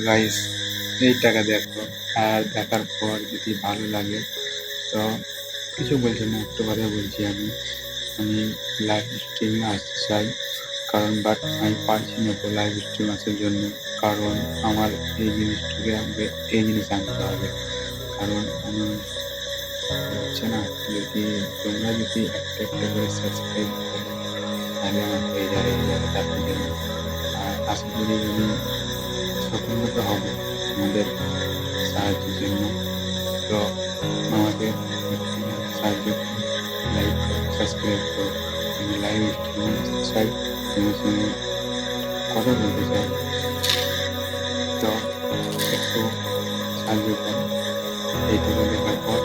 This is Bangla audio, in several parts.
গাইস এই টাকা দেখো, আর দেখার পর যদি ভালো লাগে তো কিছু বলছি না, একটু কথা বলছি। আমি লাইভ স্ট্রিমে আসতে চাই, কারণ বাট আমি পারছি না তো লাইভ স্ট্রিম আসার জন্য। কারণ আমার এই জিনিসটাকে আগে এই জিনিস আনতে হবে, কারণ আমি হচ্ছে না। যদি তোমরা যদি একটা একটা করে সাবস্ক্রাইব করো তাহলে আমার হয়ে যাবে তার জন্য। আর আশা করি আমি সফলতা হব তোমাদের সাহায্যের জন্য। তো আমাকে একটু সাহায্য করো, লাইক করো, সাবস্ক্রাইব করো। আমি লাইভ স্ট্রিমে আসতে চাই, তোমার সঙ্গে কথা বলতে চাই। তো একটু সাহায্য করো। এইটুকু দেখার পর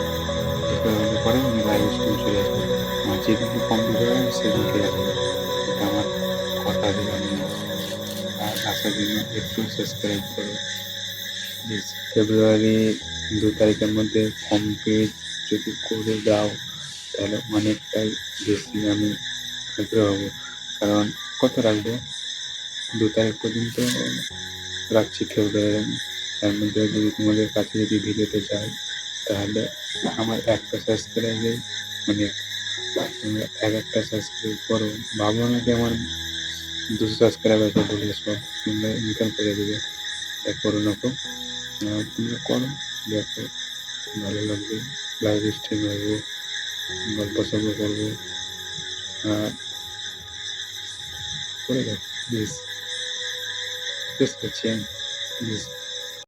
একটু হলে পরে আমি লাইভ স্ট্রিম চলে আসবো। আমার যেদিনকে কমপ্লিট হবে আমি সেদিনকে আসবো, এটা আমার কথা দিলাম আমি। আর আসার জন্য একটু সাবস্ক্রাইব করো প্লিজ। ফেব্রুয়ারি 2 তারিখের মধ্যে কমপ্লিট যদি করে দাও তাহলে অনেকটাই বেশি আমি আগ্রহ হব। কারণ কত রাখবো, 2 তারিখ পর্যন্ত রাখছি ফেব্রুয়ারি। তার মধ্যে যদি তোমাদের কাছে যদি ভিডিওতে যায় তাহলে আমার একটা সাবস্ক্রাইবে অনেক। তোমরা একটা সাবস্ক্রাইব করো, ভাবো না যে আমার 200 সাবস্ক্রাইব আছে বলে সব তোমরা ইনকাম করে দেবে। এটা করো না তো, তোমরা করো, দেখো ভালো লাগবে। লাইভ স্ট্রিম আসবো, গল্প সল্প করবো, করে দেখো প্লিজ, রিকোয়েস্ট করছি আমি, প্লিজ।